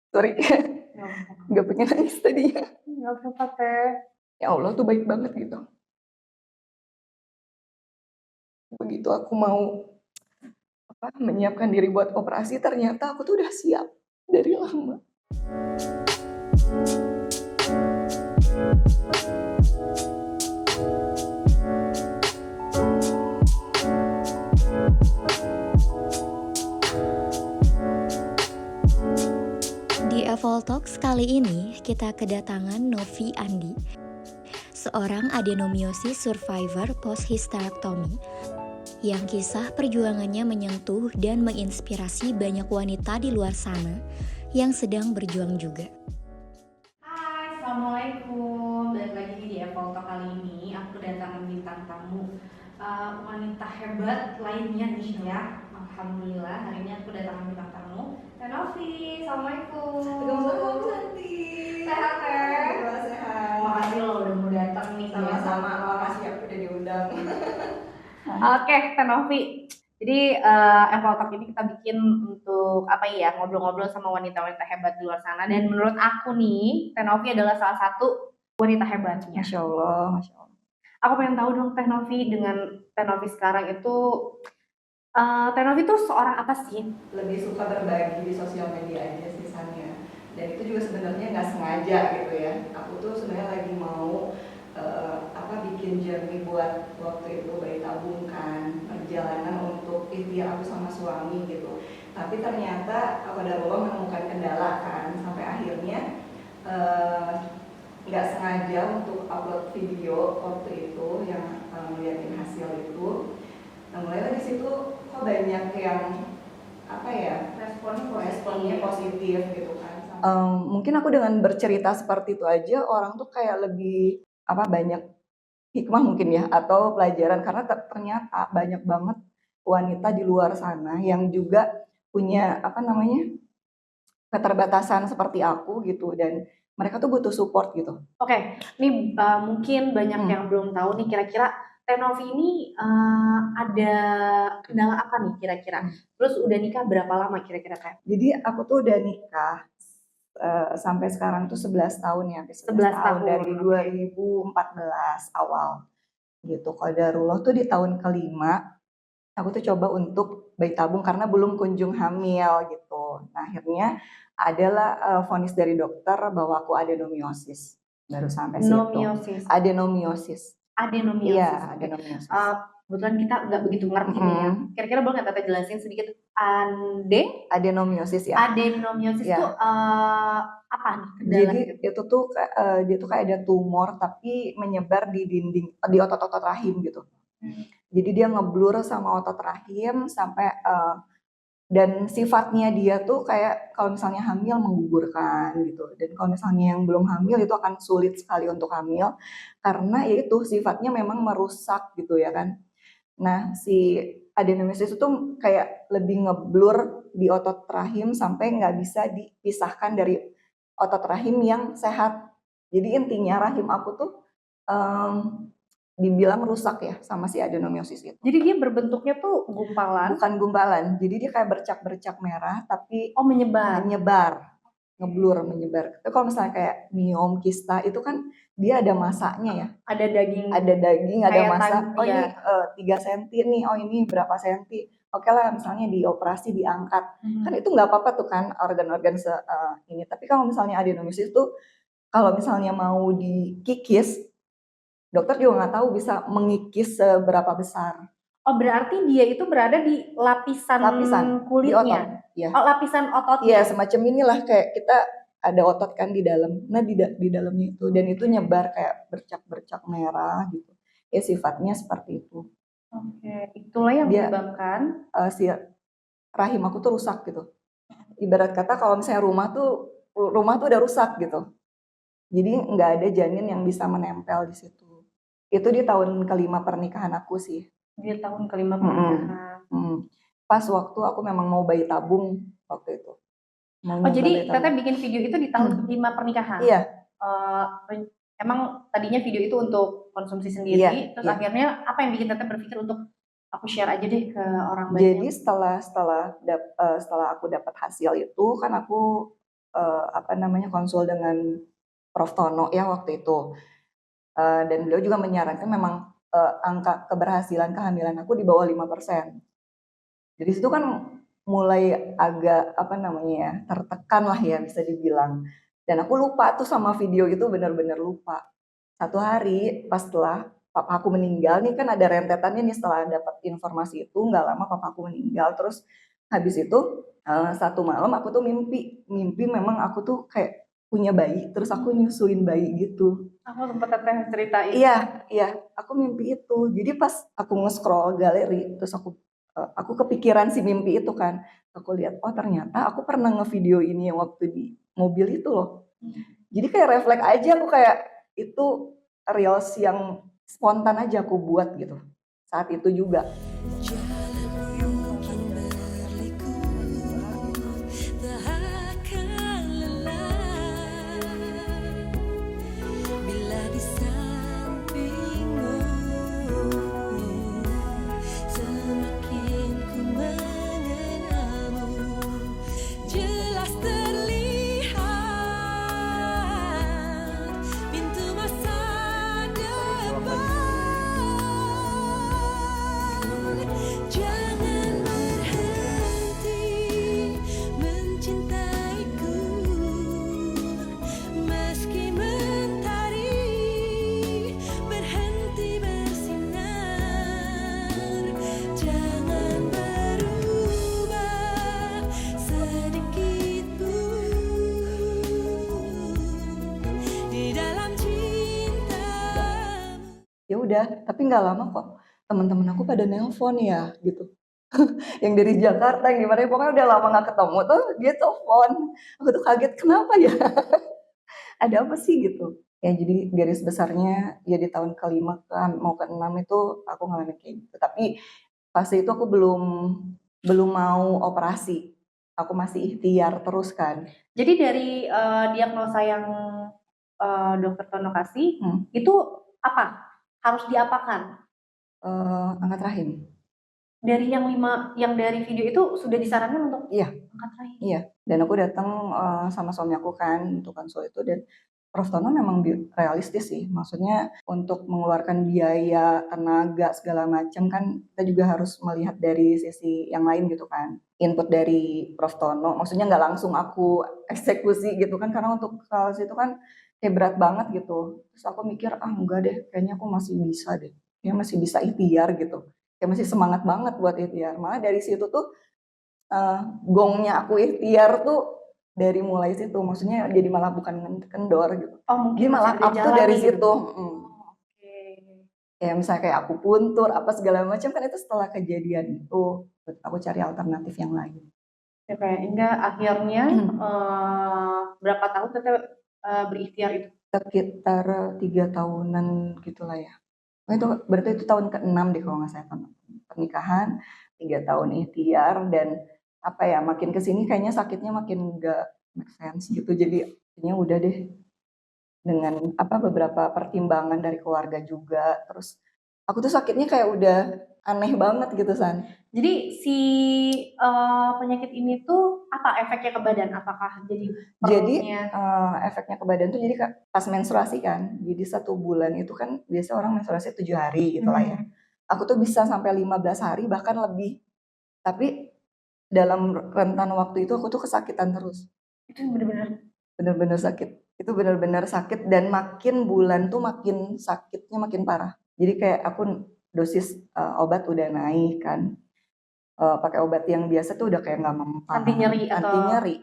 Sorry, Nggak apa-apa. nggak pengen nangis tadinya. Nggak apa-apa, Teh. Ya Allah tuh baik banget gitu. Begitu aku mau menyiapkan diri buat operasi, ternyata aku tuh udah siap dari lama. Di Evol Talks kali ini kita kedatangan Novi Andi, seorang adenomiosis survivor post-hysterectomy yang kisah perjuangannya menyentuh dan menginspirasi banyak wanita di luar sana yang sedang berjuang juga. Hai, Assalamualaikum. Balik lagi di Evol Talk kali ini. Aku kedatangan bintang tamu wanita hebat lainnya nih ya. Alhamdulillah hari ini aku kedatangan bintang tamu Teh Novi. Assalamualaikum. Waalaikumsalam, cantik. Sehat, Teh? Alhamdulillah sehat. Makasih lo udah mau datang nih. Sama-sama, makasih aku udah diundang. Oke, Teh Novi. Jadi Evol Talk ini kita bikin untuk apa ya, ngobrol-ngobrol sama wanita-wanita hebat di luar sana. Dan menurut aku nih, Teh Novi adalah salah satu wanita hebatnya. Masya Allah, Masya Allah. Aku pengen tahu dong Teh Novi, dengan Teh Novi sekarang itu Teh Novi tuh seorang apa sih? Lebih suka berbagi di sosial media aja sisanya. Dan itu juga sebenarnya nggak sengaja gitu ya. Aku tuh sebenarnya lagi mau bikin journey buat waktu itu bayi tabung kan, perjalanan untuk ikhtiar aku sama suami gitu. Tapi ternyata qadarullah menemukan kendala kan, sampai akhirnya nggak sengaja untuk upload video waktu itu yang ngeliatin hasil itu. Nah mulai dari situ kok banyak yang responnya positif gitu kan. Mungkin aku dengan bercerita seperti itu aja orang tuh kayak lebih banyak hikmah mungkin ya, atau pelajaran, karena ternyata banyak banget wanita di luar sana yang juga punya keterbatasan seperti aku gitu, dan mereka tuh butuh support gitu. Oke, ini mungkin banyak yang belum tahu nih kira-kira Teh Novi ini ada kendala apa nih kira-kira? Terus udah nikah berapa lama kira-kira Teh? Jadi aku tuh udah nikah sampai sekarang tuh 11 tahun ya, 11 tahun dari 2014 awal gitu. Qadarullah tuh di tahun kelima aku tuh coba untuk bayi tabung karena belum kunjung hamil gitu. Nah akhirnya adalah vonis dari dokter bahwa aku adenomiosis. Baru sampai situ. Adenomiosis. Iya, adenomiosis. Kebetulan kita nggak begitu ngerti nih ya. Kira-kira boleh nggak Tete jelasin sedikit adenomiosis ya. Adenomiosis itu apa nih? Jadi itu tuh dia tuh kayak ada tumor tapi menyebar di dinding, di otot-otot rahim gitu. Jadi dia ngeblur sama otot rahim sampai dan sifatnya dia tuh kayak kalau misalnya hamil menggugurkan gitu. Dan kalau misalnya yang belum hamil itu akan sulit sekali untuk hamil karena ya itu sifatnya memang merusak gitu ya kan. Nah, si adenomiosis itu tuh kayak lebih ngeblur di otot rahim sampai nggak bisa dipisahkan dari otot rahim yang sehat. Jadi intinya rahim aku tuh dibilang rusak ya sama si adenomiosis itu. Jadi dia berbentuknya tuh gumpalan? Bukan gumpalan, jadi dia kayak bercak-bercak merah tapi menyebar. Ngeblur, menyebar. Tapi kalau misalnya kayak miom, kista itu kan dia ada masanya ya. Ada daging, ada masa. Oh ini 3 cm nih, oh ini berapa senti. Oke lah misalnya dioperasi, diangkat. Kan itu nggak apa-apa tuh kan organ-organ ini. Tapi kalau misalnya adenomiosis itu kalau misalnya mau dikikis, dokter juga nggak tahu bisa mengikis seberapa besar. Oh berarti dia itu berada di lapisan kulitnya? Di otot, ya. Oh lapisan ototnya? Iya semacam inilah kayak kita ada otot kan di dalam. Nah di dalamnya itu dan itu nyebar kayak bercak-bercak merah gitu. Ya sifatnya seperti itu. Oke, itulah yang menyebabkan si rahim aku tuh rusak gitu. Ibarat kata kalau misalnya rumah tuh udah rusak gitu. Jadi nggak ada janin yang bisa menempel di situ. Itu di tahun kelima pernikahan aku sih. Di tahun kelima pernikahan. Pas waktu aku memang mau bayi tabung waktu itu. Jadi Teteh bikin video itu di tahun kelima pernikahan? Iya. Emang tadinya video itu untuk konsumsi sendiri, terus akhirnya apa yang bikin Teteh berpikir untuk aku share aja deh ke orang banyak? Jadi setelah aku dapat hasil itu kan aku apa namanya, konsul dengan Prof. Tono ya waktu itu. Dan beliau juga menyarankan memang angka keberhasilan kehamilan aku di bawah 5%. Dari situ kan mulai agak apa namanya ya, tertekan lah ya bisa dibilang. Dan aku lupa tuh sama video itu, benar-benar lupa. Satu hari pas setelah papa aku meninggal nih, kan ada rentetannya nih setelah dapat informasi itu, nggak lama papa aku meninggal. Terus habis itu satu malam aku tuh mimpi memang aku tuh kayak punya bayi, terus aku nyusuin bayi gitu. Aku sempat teteh ceritain. Iya, aku mimpi itu. Jadi pas aku nge-scroll galeri, terus aku kepikiran si mimpi itu kan. Aku lihat, oh ternyata aku pernah ngevideo ini yang waktu di mobil itu loh. Jadi kayak refleks aja, aku kayak itu reels yang spontan aja aku buat gitu. Saat itu juga. Ya udah, tapi nggak lama kok teman-teman aku pada nelpon ya gitu. Yang dari Jakarta, yang gimana ya, pokoknya udah lama nggak ketemu tuh dia telepon. Aku tuh kaget, kenapa ya? Ada apa sih gitu? Ya jadi garis besarnya ya di tahun ke-5 mau ke-6 itu aku ngalamin kayak gitu. Tapi fase itu aku belum mau operasi. Aku masih ikhtiar terus kan. Jadi dari diagnosa yang dokter Tono kasih itu apa? Harus diapakan? Angkat rahim. Dari yang dari video itu sudah disarankan untuk Iya. angkat rahim. Iya. Dan aku datang sama suami aku kan untuk konsul itu, dan Prof. Tono memang realistis sih. Maksudnya untuk mengeluarkan biaya, tenaga segala macam kan kita juga harus melihat dari sisi yang lain gitu kan. Input dari Prof. Tono, maksudnya nggak langsung aku eksekusi gitu kan, karena untuk hal itu kan kayak berat banget gitu. Terus aku mikir, enggak deh, kayaknya aku masih bisa deh. Kayaknya masih bisa ikhtiar gitu. Kayak masih semangat banget buat ikhtiar. Malah dari situ tuh gongnya aku ikhtiar tuh dari mulai situ, maksudnya jadi malah bukan kendor gitu. Oh, mungkin Jadi malah up tuh dari situ. Oke. Kayak misalnya kayak aku puntur apa segala macam kan itu setelah kejadian itu aku cari alternatif yang lain. Ya, kayak enggak akhirnya berapa tahun teteh berikhtiar itu? Sekitar 3 tahunan gitulah ya. Itu berarti itu tahun ke-6 deh kalau nggak salah, pernikahan, 3 tahun ikhtiar, dan apa ya, makin kesini kayaknya sakitnya makin nggak make sense gitu. Jadi kayaknya udah deh, dengan beberapa pertimbangan dari keluarga juga. Terus aku tuh sakitnya kayak udah aneh banget gitu, San. Jadi si penyakit ini tuh apa efeknya ke badan? Apakah jadi perutnya? Jadi efeknya ke badan tuh jadi pas menstruasi kan. Jadi 1 bulan itu kan biasa orang menstruasi 7 hari gitu lah ya. Aku tuh bisa sampai 15 hari bahkan lebih. Tapi dalam rentan waktu itu aku tuh kesakitan terus. Itu benar-benar sakit. Itu benar-benar sakit, dan makin bulan tuh makin sakitnya makin parah. Jadi kayak aku dosis obat udah naik kan. Pakai obat yang biasa tuh udah kayak nggak mempan. Anti nyeri.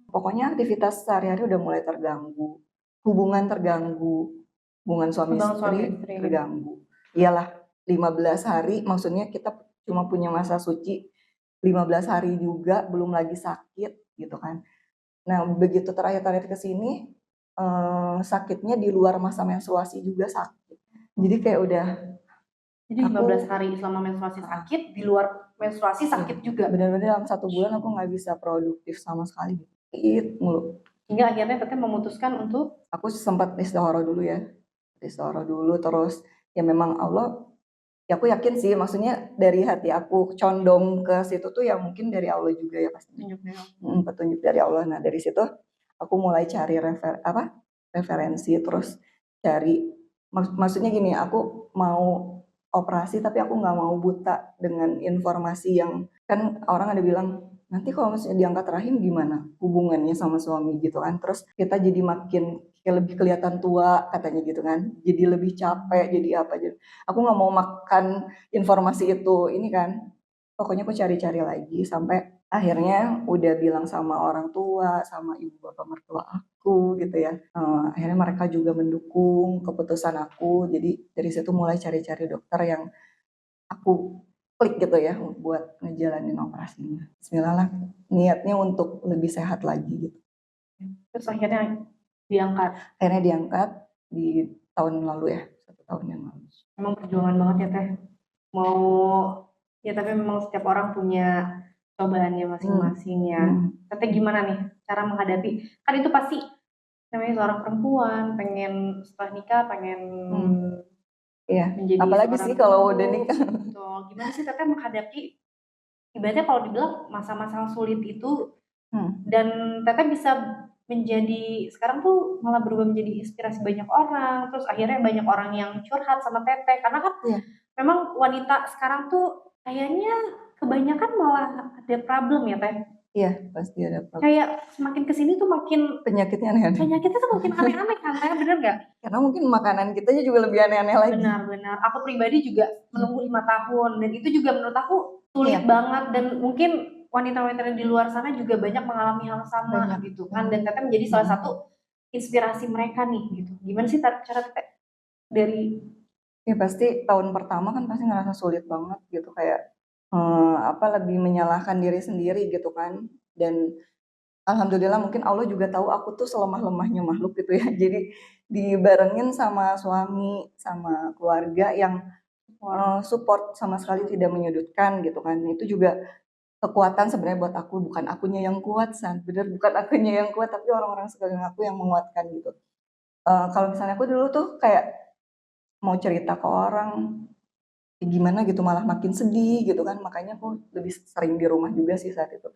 Pokoknya aktivitas sehari-hari udah mulai terganggu. Hubungan terganggu. Hubungan suami istri terganggu. Iyalah, 15 hari maksudnya kita cuma punya masa suci 15 hari juga, belum lagi sakit gitu kan. Nah, begitu terakhir ke sini sakitnya di luar masa menstruasi juga sakit. Jadi kayak udah, jadi 15 hari selama menstruasi sakit, di luar menstruasi sakit juga. Benar-benar dalam 1 bulan aku nggak bisa produktif sama sekali. Mulu. Hingga akhirnya teteh memutuskan untuk, aku sempat istikharah dulu ya. Istikharah dulu, terus ya memang Allah, ya aku yakin sih, maksudnya dari hati aku condong ke situ tuh ya mungkin dari Allah juga ya pasti. Petunjuk dari Allah. Nah dari situ aku mulai cari referensi, terus cari maksudnya gini, aku mau operasi tapi aku nggak mau buta dengan informasi yang kan orang ada bilang nanti kalau misalnya diangkat rahim gimana hubungannya sama suami gitu kan, terus kita jadi makin kayak lebih kelihatan tua katanya gitu kan, jadi lebih capek, jadi apa, jadi aku nggak mau makan informasi itu ini kan. Pokoknya aku cari-cari lagi sampai akhirnya udah bilang sama orang tua, sama ibu bapak mertua aku gitu ya. Akhirnya mereka juga mendukung keputusan aku. Jadi dari situ mulai cari-cari dokter yang aku klik gitu ya buat ngejalanin operasinya. Bismillah lah, niatnya untuk lebih sehat lagi gitu. Terus akhirnya diangkat. Akhirnya diangkat di tahun lalu ya, 1 tahun yang lalu. Emang perjuangan banget ya Teh. Mau ya tapi memang setiap orang punya cobaannya masing-masing ya. Teteh gimana nih cara menghadapi? Kan itu pasti namanya seorang perempuan pengen setelah nikah pengen Iya, menjadi apalagi seorang sih kalau ibu. udah nikah. Betul. Gimana sih Teteh menghadapi ibaratnya kalau dibilang masa-masa sulit itu dan Teteh bisa menjadi sekarang tuh malah berubah menjadi inspirasi banyak orang, terus akhirnya banyak orang yang curhat sama Teteh karena kan memang wanita sekarang tuh kayaknya kebanyakan malah ada problem ya Teh. Iya, pasti ada problem. Kayak semakin kesini tuh makin Penyakitnya aneh-aneh. penyakitnya tuh makin aneh-aneh kan, Teh, bener nggak? Karena mungkin makanan kitanya juga lebih aneh-aneh lagi. Benar-benar. Aku pribadi juga menunggu 5 tahun dan itu juga menurut aku sulit banget dan mungkin wanita-wanita di luar sana juga banyak mengalami hal sama gitu kan, dan Teteh menjadi salah satu inspirasi mereka nih gitu. Gimana sih cara Teteh dari Ya pasti tahun pertama kan pasti ngerasa sulit banget gitu kayak lebih menyalahkan diri sendiri gitu kan, dan alhamdulillah mungkin Allah juga tahu aku tuh selemah-lemahnya makhluk gitu ya. Jadi dibarengin sama suami, sama keluarga yang support sama sekali tidak menyudutkan gitu kan. Itu juga kekuatan sebenarnya buat aku, bukan akunya yang kuat, bener bukan akunya yang kuat tapi orang-orang sekeliling aku yang menguatkan gitu. Kalau misalnya aku dulu tuh kayak mau cerita ke orang gimana gitu malah makin sedih gitu kan, makanya aku lebih sering di rumah juga sih saat itu.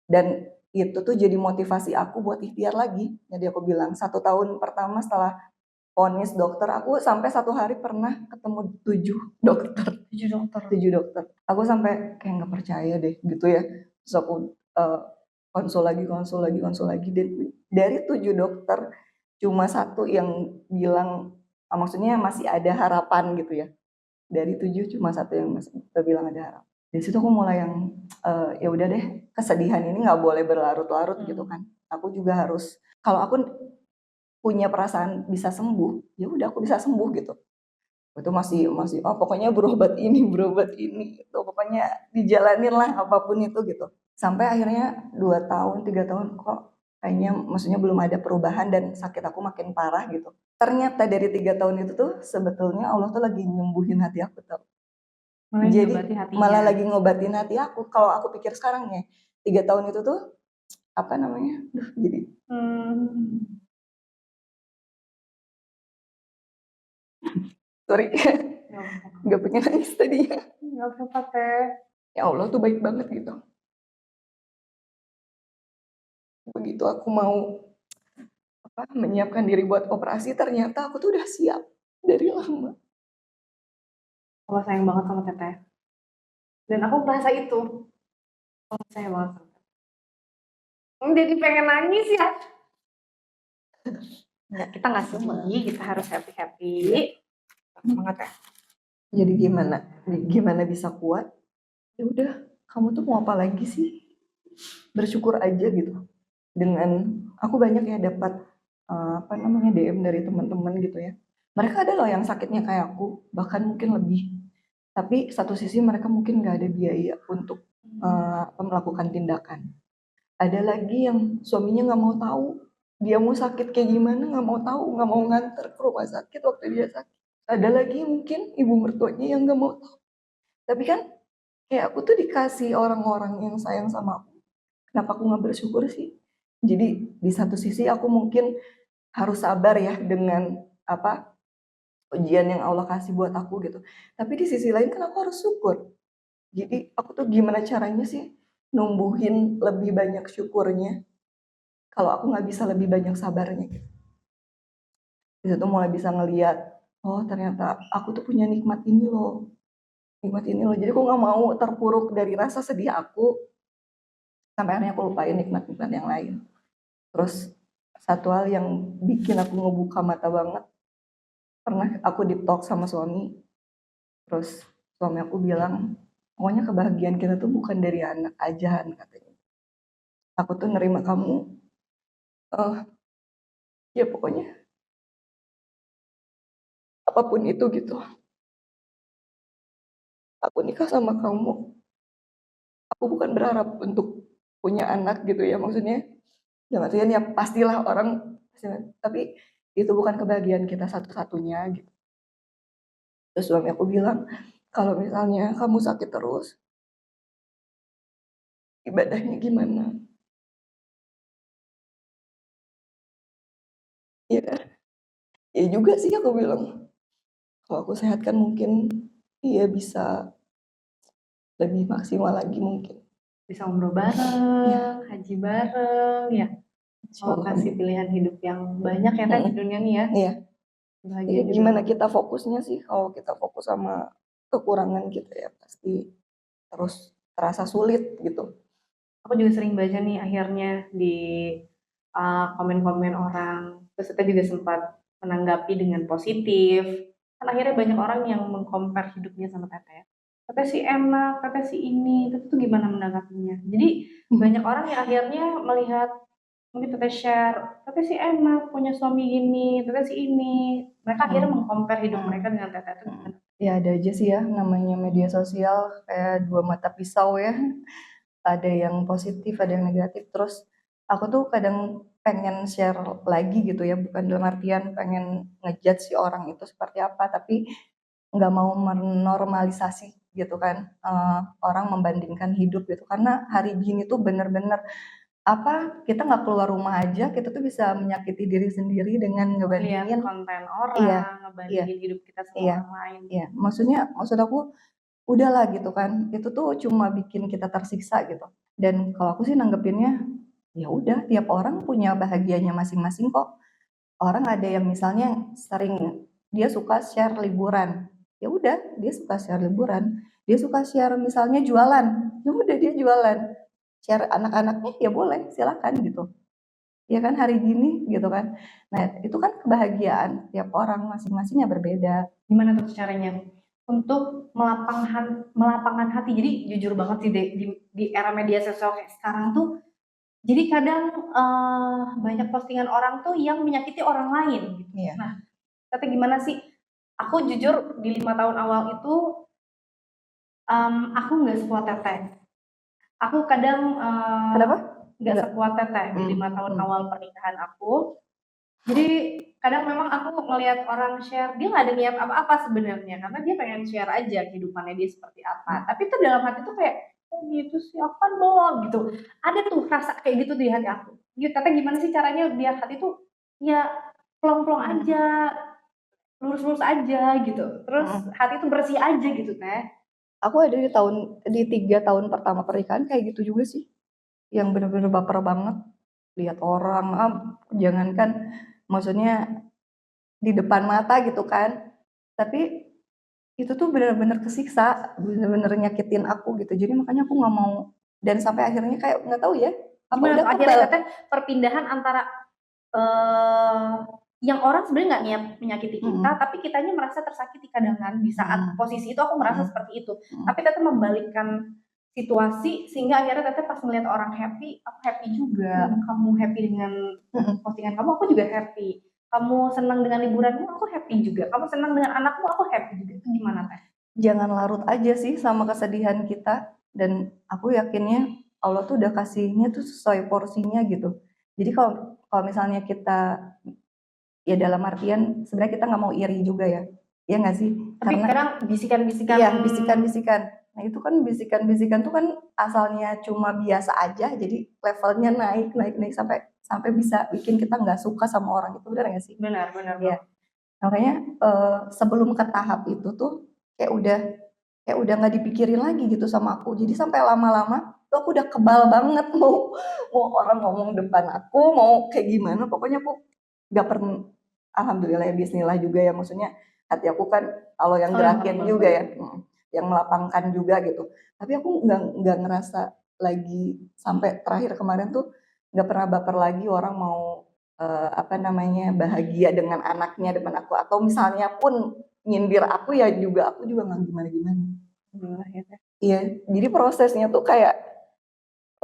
Dan itu tuh jadi motivasi aku buat ikhtiar lagi. Jadi aku bilang 1 tahun pertama setelah vonis dokter, aku sampai 1 hari pernah ketemu 7 dokter. 7 dokter? 7 dokter. Aku sampai kayak nggak percaya deh gitu ya. Terus aku konsul lagi. Dan dari 7 dokter cuma 1 yang bilang maksudnya masih ada harapan gitu ya. Dari 7 cuma 1 yang masih bilang ada harapan. Dari situ aku mulai yang ya udah deh, kesedihan ini nggak boleh berlarut-larut gitu kan. Aku juga harus, kalau aku punya perasaan bisa sembuh, ya udah aku bisa sembuh gitu. Itu masih pokoknya berobat ini itu pokoknya dijalanin lah apapun itu gitu. Sampai akhirnya 2 tahun, 3 tahun kok kayaknya maksudnya belum ada perubahan dan sakit aku makin parah gitu. Ternyata dari 3 tahun itu tuh sebetulnya Allah tuh lagi nyembuhin hati aku tau. Jadi malah lagi ngobatin hati aku. Kalau aku pikir sekarang ya, 3 tahun itu tuh jadi sorry, nggak pengen nangis tadi ya. Nggak apa-apa Teh. Ya Allah tuh baik banget gitu. Begitu aku mau menyiapkan diri buat operasi, ternyata aku tuh udah siap dari lama. Allah sayang banget sama Teteh. Dan aku merasa itu. Allah sayang banget sama Teteh. Jadi pengen nangis ya. Nggak, kita nggak sedih, kita harus happy-happy. Semangat ya. Jadi gimana bisa kuat? Ya udah, kamu tuh mau apa lagi sih? Bersyukur aja gitu. Dengan aku banyak ya dapat DM dari teman-teman gitu ya. Mereka ada loh yang sakitnya kayak aku, bahkan mungkin lebih. Tapi satu sisi mereka mungkin nggak ada biaya untuk melakukan tindakan. Ada lagi yang suaminya nggak mau tahu, dia mau sakit kayak gimana nggak mau tahu, nggak mau nganter ke rumah sakit waktu dia sakit. Ada lagi mungkin ibu mertuanya yang nggak mau tahu. Tapi kan kayak aku tuh dikasih orang-orang yang sayang sama aku. Kenapa aku nggak bersyukur sih? Jadi di satu sisi aku mungkin harus sabar ya dengan ujian yang Allah kasih buat aku gitu. Tapi di sisi lain kan aku harus syukur. Jadi aku tuh gimana caranya sih numbuhin lebih banyak syukurnya kalau aku nggak bisa lebih banyak sabarnya gitu. Di situ mulai bisa ngelihat, oh ternyata aku tuh punya nikmat ini loh, nikmat ini loh. Jadi aku nggak mau terpuruk dari rasa sedih aku, sampai akhirnya aku lupain nikmat-nikmat yang lain. Terus satu hal yang bikin aku ngebuka mata banget, pernah aku deep talk sama suami, terus suami aku bilang, pokoknya kebahagiaan kita tuh bukan dari anak aja, katanya. Aku tuh nerima kamu, eh ya pokoknya apapun itu gitu. Aku nikah sama kamu, aku bukan berharap untuk punya anak gitu ya, maksudnya dalam artian ya pastilah orang, tapi itu bukan kebahagiaan kita satu-satunya gitu. Terus suami aku bilang, kalau misalnya kamu sakit terus, ibadahnya gimana? Ya, ya juga sih aku bilang, kalau aku sehat kan mungkin iya bisa lebih maksimal lagi mungkin. Bisa umroh bareng, haji bareng, ya. Oh, Insyaallah. kasih pilihan hidup yang banyak ya Teh di dunia nih ya. Iya. Bahagia Jadi juga. gimana kita fokusnya sih, kalau kita fokus sama kekurangan kita ya pasti terus terasa sulit gitu. Aku juga sering baca nih akhirnya di komen-komen orang. Terus kita juga sempat menanggapi dengan positif. Kan akhirnya banyak orang yang mengcompare hidupnya sama Teteh. Teteh si enak, Teteh si ini. Teteh tuh gimana menanggapinya? Jadi banyak orang yang akhirnya melihat mungkin Teteh share, Teteh si enak, punya suami gini, Teteh si ini. Mereka akhirnya mengcompare hidup mereka dengan Teteh itu gimana? Ya ada aja sih ya, namanya media sosial kayak dua mata pisau ya. Ada yang positif, ada yang negatif. Terus aku tuh kadang pengen share lagi gitu ya, bukan dalam artian pengen ngejudge si orang itu seperti apa, tapi nggak mau menormalisasi gitu kan, orang membandingkan hidup gitu. Karena hari gini tuh bener-bener apa, kita nggak keluar rumah aja, kita tuh bisa menyakiti diri sendiri dengan Lihat ngebandingin. konten Iya, orang, iya, ngebandingin hidup kita sama iya, orang lain. iya. Maksud aku, udahlah gitu kan, itu tuh cuma bikin kita tersiksa gitu. Dan kalau aku sih nanggepinnya, ya udah tiap orang punya bahagianya masing-masing kok. Orang ada yang misalnya sering dia suka share liburan, ya udah dia suka share liburan. Dia suka share misalnya jualan, ya udah dia jualan. Share anak-anaknya ya boleh, silakan gitu. Ya kan hari gini gitu kan. Nah, itu kan kebahagiaan tiap orang masing-masingnya berbeda. Gimana tuh caranya untuk melapangkan hati? Jadi jujur banget sih di era media sosial kayak sekarang tuh, jadi kadang banyak postingan orang tuh yang menyakiti orang lain gitu. Iya. Nah, tapi gimana sih? Aku jujur di 5 tahun awal itu aku nggak sekuat Teteh. Aku kadang Kenapa? nggak sekuat Teteh di 5 tahun awal pernikahan aku. Jadi kadang memang aku ngelihat orang share, dia nggak ada niat apa-apa sebenarnya, karena dia pengen share aja kehidupannya dia seperti apa. Tapi tuh dalam hati tuh kayak, oh gitu sih, aku kan belum gitu. Ada tuh rasa kayak gitu di hati aku. Gitu, Teteh gimana sih caranya biar hati tuh ya plong-plong aja, lurus-lurus aja gitu. Terus hati tuh bersih aja gitu Teh. Aku ada di 3 tahun pertama pernikahan kayak gitu juga sih. Yang bener-bener baper banget lihat orang, jangankan maksudnya di depan mata gitu kan. Tapi itu tuh bener-bener kesiksa, bener-bener nyakitin aku gitu. Jadi makanya aku nggak mau, dan sampai akhirnya kayak nggak tahu ya, apa Gimana udah tuh akhirnya Teteh perpindahan antara yang orang sebenarnya nggak niat menyakiti kita, tapi kitanya merasa tersakiti kadang kan di saat posisi itu aku merasa seperti itu. Tapi Teteh membalikkan situasi sehingga akhirnya Teteh pas ngeliat orang happy, aku happy juga. Kamu happy dengan postingan kamu, aku juga happy. Kamu senang dengan liburanmu, aku happy juga. Kamu senang dengan anakmu, aku happy juga. Itu gimana Teh? Jangan larut aja sih sama kesedihan kita, dan aku yakinnya Allah tuh udah kasihnya tuh sesuai porsinya gitu. Jadi kalau kalau misalnya kita, ya dalam artian sebenarnya kita nggak mau iri juga ya, ya nggak sih? Tapi Karena kadang bisikan-bisikan. iya, bisikan-bisikan. Nah itu kan bisikan-bisikan tuh kan asalnya cuma biasa aja, jadi levelnya naik, naik, naik sampai sampai bisa bikin kita nggak suka sama orang itu, benar nggak sih? Benar, benar. Iya. Makanya sebelum ke tahap itu tuh kayak udah nggak dipikirin lagi gitu sama aku. Jadi sampai lama-lama tuh tuh aku udah kebal banget mau orang ngomong depan aku, mau kayak gimana, pokoknya aku nggak pernah. Alhamdulillah ya, bismillah juga ya, maksudnya hati aku kan Allah yang gerakin juga ya, yang melapangkan juga gitu. Tapi aku nggak ngerasa lagi sampai terakhir kemarin tuh nggak pernah baper lagi orang mau apa namanya bahagia dengan anaknya depan aku, atau misalnya pun nyindir aku ya juga aku juga nggak gimana-gimana. Iya, jadi prosesnya tuh kayak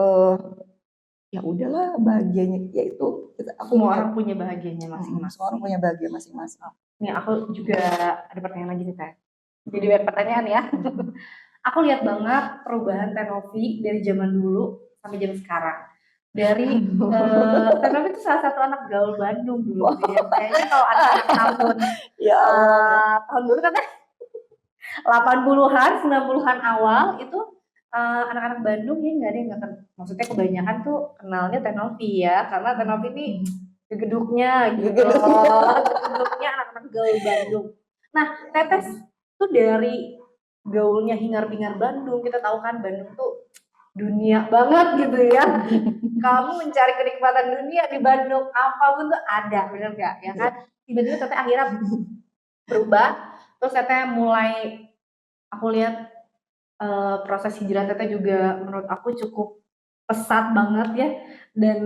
eh ya udahlah, bahagianya ya itu aku Semua punya, orang punya bahagianya masing-masing. semua orang punya bahagia masing-masing. Nih aku juga ada pertanyaan lagi nih Teh. Jadi banyak pertanyaan ya. Aku lihat banget perubahan Teh Novi dari zaman dulu sampai zaman sekarang. Dari Teh Novi itu salah satu anak gaul Bandung dulu. Ya. Kayaknya kalau anak-anak tahun Ya Allah. tahun dulu kan 80-an, 90-an awal itu anak-anak Bandung ya nggak ada yang nggak kenal. Maksudnya kebanyakan tuh kenalnya Teh Novi ya, karena Teh Novi ini gegeduknya gitu. Gegeduknya anak-anak gaul Bandung. Nah, Tetes tuh dari gaulnya hingar-bingar Bandung, kita tahu kan Bandung tuh dunia banget gitu ya. Kamu mencari kenikmatan dunia di Bandung, apapun tuh ada, bener gak? Ya kan? Tiba-tiba Teteh akhirnya berubah, terus Teteh mulai, aku lihat proses hijrah Teteh juga menurut aku cukup pesat banget ya. Dan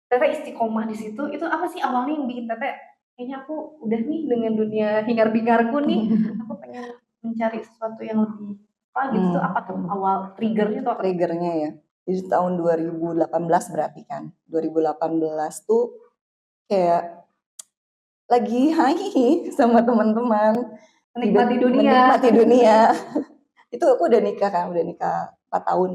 Teteh istiqomah di situ, itu apa sih awalnya yang bikin Teteh kayaknya aku udah nih dengan dunia hingar-bingarku nih, aku pengen mencari sesuatu yang lebih apa gitu tuh, apa tuh awal triggernya tuh apa? Triggernya ya, itu tahun 2018 berarti kan. 2018 tuh kayak lagi hahihi sama teman-teman, Menikmati dunia. menikmati dunia. Itu aku udah nikah kan, udah nikah 4 tahun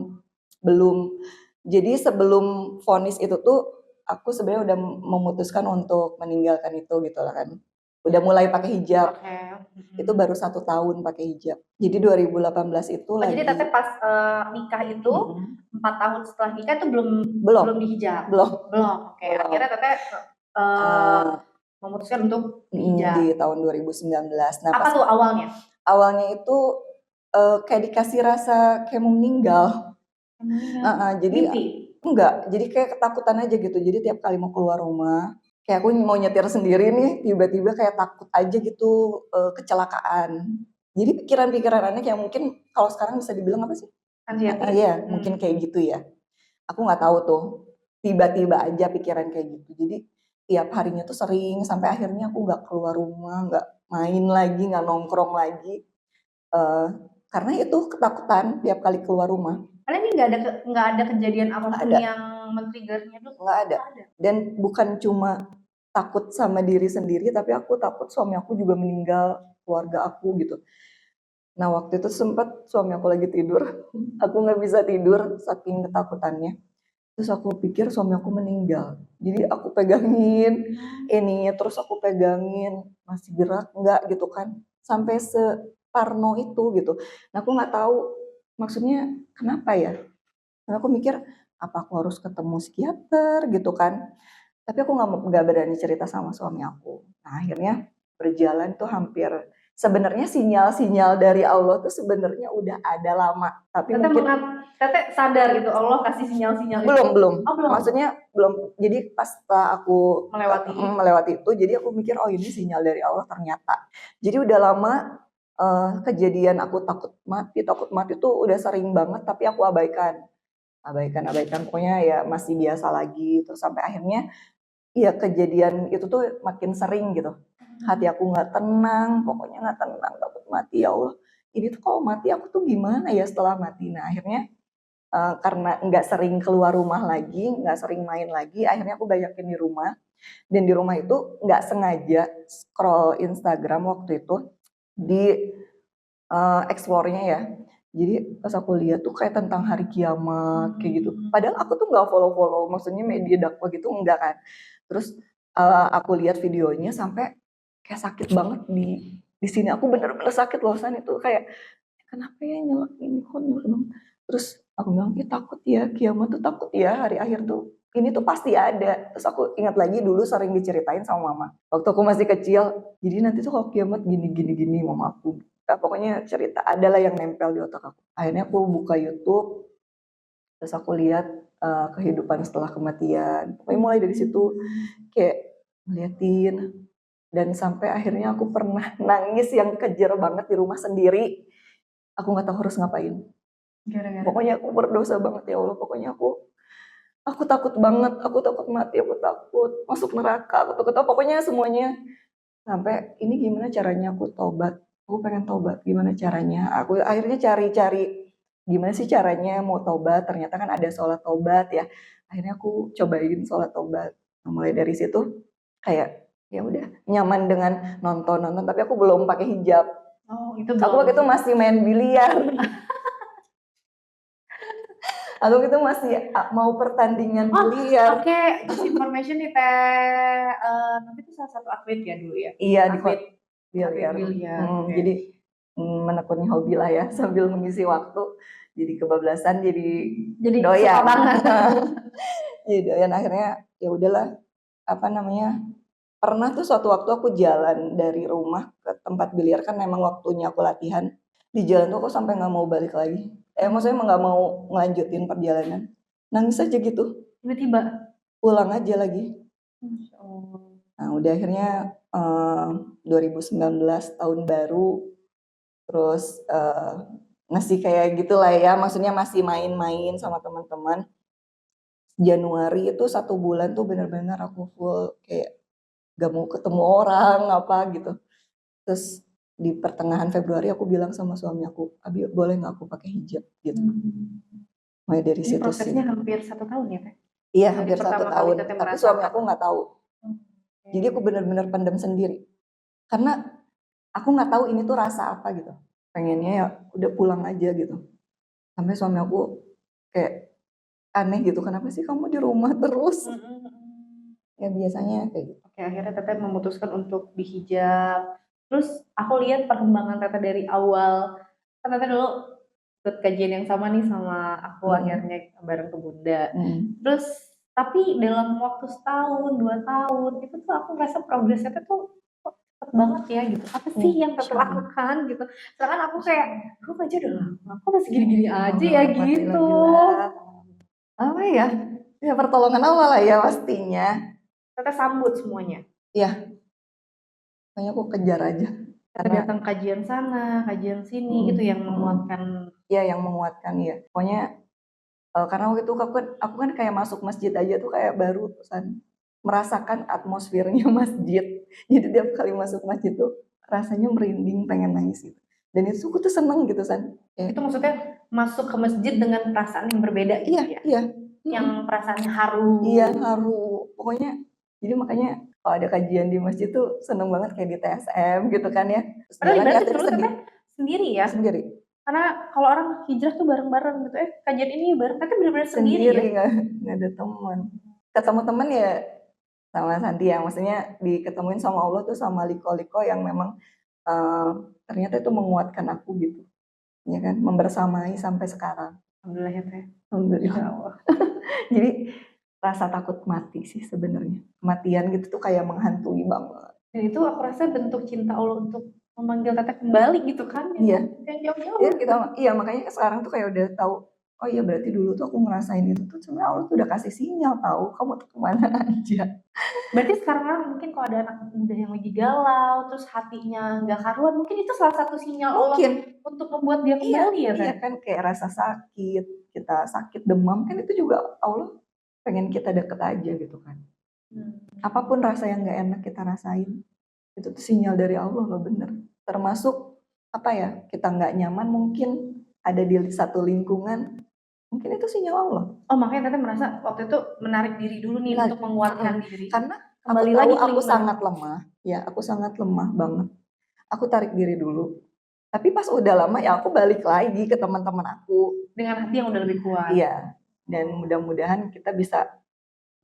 belum. Jadi sebelum vonis itu tuh aku sebenarnya udah memutuskan untuk meninggalkan itu gitu lah kan. Udah mulai pakai hijab. Itu baru 1 tahun pakai hijab. Jadi 2018 itu lagi. Jadi Teteh pas nikah itu 4 tahun setelah nikah itu belum dihijab. Belum. Oke. Akhirnya Teteh memutuskan untuk hijab di tahun 2019. Nah, apa tuh awalnya? Awalnya itu kayak dikasih rasa kayak mau meninggal. Jadi mimpi? Enggak, jadi kayak ketakutan aja gitu. Jadi tiap kali mau keluar rumah, kayak aku mau nyetir sendiri nih, tiba-tiba kayak takut aja gitu kecelakaan. Jadi pikiran-pikiran aneh yang mungkin kalau sekarang bisa dibilang apa sih? Iya, mungkin kayak gitu ya. Aku nggak tahu tuh, tiba-tiba aja pikiran kayak gitu. Jadi tiap harinya tuh sering sampai akhirnya aku nggak keluar rumah, nggak main lagi, nggak nongkrong lagi. Karena itu ketakutan tiap kali keluar rumah. Karena ini nggak ada kejadian apapun yang men-triggernya tuh. Nggak ada. Dan bukan cuma takut sama diri sendiri, tapi aku takut suami aku juga meninggal, keluarga aku gitu. Nah waktu itu sempat suami aku lagi tidur, aku nggak bisa tidur saking ketakutannya. Terus aku pikir suami aku meninggal. Jadi aku pegangin ininya, terus aku pegangin, masih gerak nggak gitu kan. Sampai separno itu gitu. Nah aku nggak tahu maksudnya kenapa ya. Nah aku mikir apa aku harus ketemu psikiater gitu kan. Tapi aku nggak berani cerita sama suami aku. Nah akhirnya berjalan tuh hampir, sebenarnya sinyal-sinyal dari Allah tuh sebenarnya udah ada lama. Tapi Teteh sadar gitu Allah kasih sinyal-sinyal itu? Belum. Maksudnya belum. Jadi pas setelah aku melewati itu, jadi aku mikir oh ini sinyal dari Allah ternyata. Jadi udah lama kejadian aku takut mati tuh udah sering banget, tapi aku abaikan. Pokoknya ya masih biasa lagi. Terus sampai akhirnya ya kejadian itu tuh makin sering gitu. Hati aku nggak tenang, pokoknya nggak tenang, takut mati. Ya Allah, ini tuh kalau mati aku tuh gimana ya setelah mati. Nah akhirnya karena nggak sering keluar rumah lagi, nggak sering main lagi, akhirnya aku banyakin di rumah. Dan di rumah itu nggak sengaja scroll Instagram waktu itu, di explore-nya ya. Jadi pas aku lihat tuh kayak tentang hari kiamat kayak gitu. Padahal aku tuh nggak follow, maksudnya media dakwah gitu enggak kan. Terus aku lihat videonya sampai kayak sakit banget di sini. Aku bener-bener sakit loh San, itu kayak kenapa ya nyelak ini kok nyelak. Terus aku bilang takut ya, kiamat tuh takut ya, hari akhir tuh ini tuh pasti ada. Terus aku ingat lagi dulu sering diceritain sama mama waktu aku masih kecil. Jadi nanti tuh kalau kiamat gini mama aku. Nah, pokoknya cerita adalah yang nempel di otak aku. Akhirnya aku buka YouTube, Terus aku lihat kehidupan setelah kematian. Pokoknya mulai dari situ kayak ngeliatin, dan sampai akhirnya aku pernah nangis yang kejer banget di rumah sendiri. Aku nggak tahu harus ngapain. Gara-gara. Pokoknya aku berdosa banget ya Allah. Pokoknya aku takut banget, aku takut mati, aku takut masuk neraka, aku takut pokoknya semuanya. Sampai ini gimana caranya aku tobat? Aku pengen tobat, gimana caranya? Aku akhirnya cari-cari gimana sih caranya mau tobat. Ternyata kan ada sholat tobat ya. Akhirnya aku cobain sholat tobat. Nah, mulai dari situ kayak ya udah nyaman dengan nonton, tapi aku belum pakai hijab. Oh, itu Aku waktu itu masih main biliar. Aku itu masih mau pertandingan biliar. Oke, just information nih Teh. Tapi itu salah satu atlet ya dulu ya? Iya, di Atlet biliar. biliar. Oke. Jadi menekuni hobi lah ya sambil mengisi waktu. Jadi kebablasan, jadi doyan. Suka banget. Jadi doyan, akhirnya ya udahlah, apa namanya, pernah tuh suatu waktu aku jalan dari rumah ke tempat biliar, kan memang waktunya aku latihan. Di jalan tuh aku sampai nggak mau balik lagi. Maksudnya nggak mau ngelanjutin perjalanan. Nangis aja gitu. Tiba-tiba Pulang aja lagi. Masya Allah. Nah udah akhirnya 2019 tahun baru, terus masih kayak gitulah ya, maksudnya masih main-main sama teman-teman. Januari itu 1 bulan tuh benar-benar aku full kayak gak mau ketemu orang apa gitu. Terus di pertengahan Februari aku bilang sama suami aku, Abi boleh nggak aku pakai hijab gitu. Mulai dari Ini situ sih. prosesnya hampir 1 tahun ya Teh? Iya, Dari hampir 1 pertama kali tahun. Teteh Tapi merasakan. suami aku nggak tahu. Jadi aku benar-benar pendam sendiri. Karena aku nggak tahu ini tuh rasa apa gitu. Pengennya ya udah pulang aja gitu. Sampai suami aku kayak aneh gitu, kenapa sih kamu di rumah terus? Ya biasanya kayak gitu. Oke, akhirnya Teteh memutuskan untuk dihijab. Terus aku lihat perkembangan Teteh dari awal. Kan Teteh dulu ikut kajian yang sama nih sama aku, akhirnya bareng ke Bunda. Terus tapi dalam waktu 1 tahun, 2 tahun itu tuh aku merasa progresnya tuh cepet banget ya gitu. Apa sih yang Teteh lakukan gitu? Sedangkan aku kayak, aku aja udah lama, aku masih gini-gini aja ya gitu. Apa ya? Ya pertolongan Allah lah ya pastinya. Teteh sambut semuanya. Iya. Makanya aku kejar aja. Teteh datang kajian sana, kajian sini, itu yang menguatkan. Iya, yang menguatkan ya. Pokoknya karena waktu itu aku kan kayak masuk masjid aja tuh kayak baru merasakan atmosfernya masjid. Jadi tiap kali masuk masjid tuh rasanya merinding, pengen nangis gitu. Dan itu aku tuh seneng gitu San. Itu maksudnya masuk ke masjid dengan perasaan yang berbeda gitu ya? Iya. Yang perasaannya haru. Iya, haru. Pokoknya jadi makanya kalau ada kajian di masjid tuh seneng banget kayak di TSM gitu kan ya. Padahal ibaratnya dulu Teteh sendiri ya? Sendiri. Karena kalau orang hijrah tuh bareng-bareng gitu, kajian ini bareng, Teteh benar-benar sendiri ya? Nggak ada teman. Ketemu teman ya sama Santi ya, maksudnya diketemuin sama Allah tuh sama liko-liko yang memang ternyata itu menguatkan aku gitu. Ya kan, membersamai sampai sekarang. Alhamdulillah ya Teh. Alhamdulillah. Jadi rasa takut mati sih sebenarnya. Kematian gitu tuh kayak menghantui banget. Dan itu aku rasa bentuk cinta Allah untuk memanggil Teteh kembali gitu kan? Iya. Yang jauh-jauh. Iya, makanya sekarang tuh kayak udah tahu, oh iya berarti dulu tuh aku ngerasain itu tuh sebenarnya Allah tuh udah kasih sinyal tahu kamu tuh kemana aja. Berarti sekarang mungkin kalau ada anak muda yang lagi galau, terus hatinya nggak karuan, mungkin itu salah satu sinyal Allah untuk membuat dia kembali ya Teh? Iya kan, kayak rasa sakit, kita sakit demam kan itu juga Allah pengen kita deket aja gitu kan. Apapun rasa yang nggak enak kita rasain, itu tuh sinyal dari Allah loh, bener. Termasuk apa ya, kita nggak nyaman mungkin ada di satu lingkungan, mungkin itu sinyal Allah. Oh makanya Teteh merasa waktu itu menarik diri dulu nih untuk menguatkan diri. Karena kembali aku lagi tahu aku sangat lemah, ya aku sangat lemah banget. Aku tarik diri dulu. Tapi pas udah lama ya aku balik lagi ke teman-teman aku. Dengan hati yang udah lebih kuat. Iya, dan mudah-mudahan kita bisa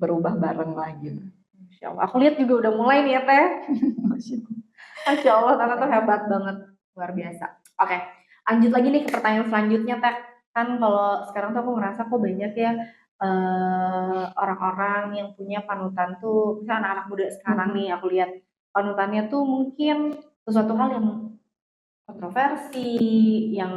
berubah bareng lagi. Masya Allah. Aku lihat juga udah mulai nih ya Teh. Masya Allah, Tante tuh hebat banget. Luar biasa. Oke, lanjut lagi nih ke pertanyaan selanjutnya Teh. Kan kalau sekarang tuh aku ngerasa kok banyak ya orang-orang yang punya panutan tuh, misalnya anak-anak muda sekarang nih aku lihat panutannya tuh mungkin sesuatu hal yang kontroversi, yang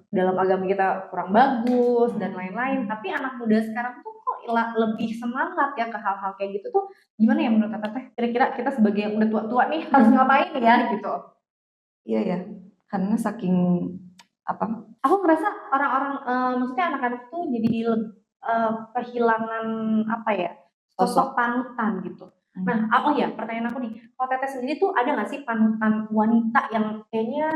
dalam agama kita kurang bagus dan lain-lain, tapi anak muda sekarang tuh kok lebih semangat ya ke hal-hal kayak gitu tuh. Gimana ya menurut Teteh? Kira-kira kita sebagai yang udah tua-tua nih harus ngapain ya gitu? Iya ya, karena saking apa Aku ngerasa orang-orang maksudnya anak-anak tuh jadi kehilangan apa ya, sosok panutan gitu. Nah, oh ya, pertanyaan aku nih, kalau Teteh sendiri tuh ada nggak sih panutan wanita yang kayaknya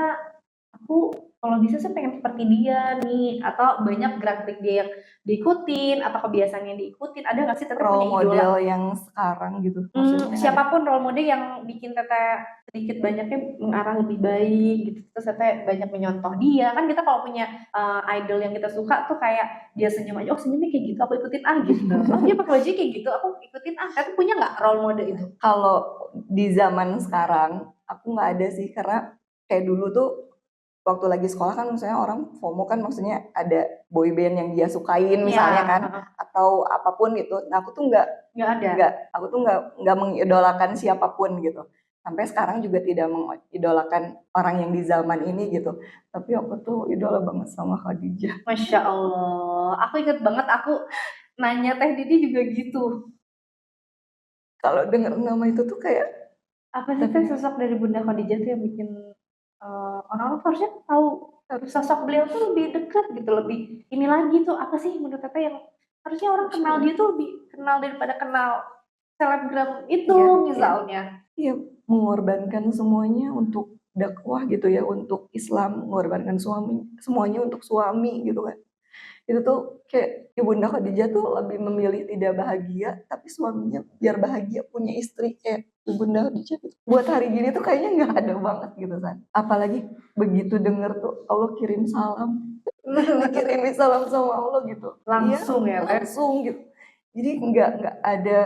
aku kalau bisa sih pengen seperti dia nih, atau banyak gerak-gerik dia yang diikutin atau kebiasaan yang diikutin, ada nggak sih Teteh role punya idola? model yang sekarang gitu maksudnya ada. Siapapun role model yang bikin Teteh sedikit banyaknya mengarah lebih baik gitu, terus Teteh banyak menyontoh dia. Kan kita kalau punya idol yang kita suka tuh kayak dia senyum aja, oh senyumnya kayak gitu, aku ikutin gitu. Oh dia pakai baju kayak gitu, aku ikutin Teteh punya nggak role model itu? Kalau di zaman sekarang aku nggak ada sih, karena kayak dulu tuh waktu lagi sekolah kan misalnya orang FOMO kan, maksudnya ada boy band yang dia sukain misalnya kan, atau apapun gitu. Nah aku tuh aku tuh nggak mengidolakan siapapun gitu. Sampai sekarang juga tidak mengidolakan orang yang di zaman ini gitu. Tapi aku tuh idola banget sama Khadijah. Masya Allah, aku inget banget aku nanya Teh Didi juga gitu. Kalau denger nama itu tuh kayak Apa sih Teh sosok dari Bunda Khadijah tuh yang bikin orang-orang tuh harusnya tahu sosok beliau tuh lebih dekat gitu, lebih ini lagi tuh apa sih menurut Teteh yang harusnya orang kenal dia tuh lebih kenal daripada kenal selebgram itu misalnya. Iya, mengorbankan semuanya untuk dakwah gitu ya, untuk Islam, mengorbankan semuanya untuk suami gitu kan. Itu tuh kayak Ibunda Khadijah tuh lebih memilih tidak bahagia, tapi suaminya biar bahagia punya istri kayak Ibunda Khadijah gitu. Buat hari gini tuh kayaknya nggak ada banget gitu kan. Apalagi begitu denger tuh Allah kirim salam, dikirimin salam sama Allah gitu. Langsung Iya, langsung gitu. Jadi nggak ada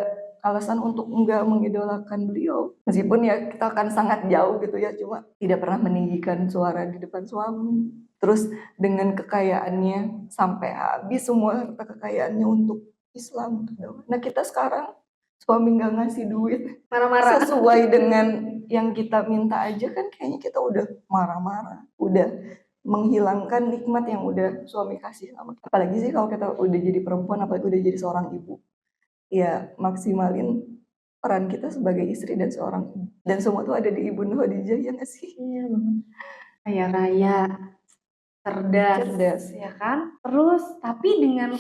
alasan untuk enggak mengidolakan beliau. Meskipun ya kita akan sangat jauh gitu ya, cuma tidak pernah meninggikan suara di depan suami. Terus dengan kekayaannya sampai habis semua harta kekayaannya untuk Islam. Nah kita sekarang suami nggak ngasih duit Marah-marah. sesuai dengan yang kita minta aja kan kayaknya kita udah marah-marah, udah menghilangkan nikmat yang udah suami kasih sama kita. Apalagi sih kalau kita udah jadi perempuan, apalagi udah jadi seorang ibu, ya maksimalin peran kita sebagai istri dan seorang ibu. Dan semua tuh ada di Ibunda Khadijah, ya nggak sih? Iya banget. Kaya raya, cerdas ya kan. Terus tapi dengan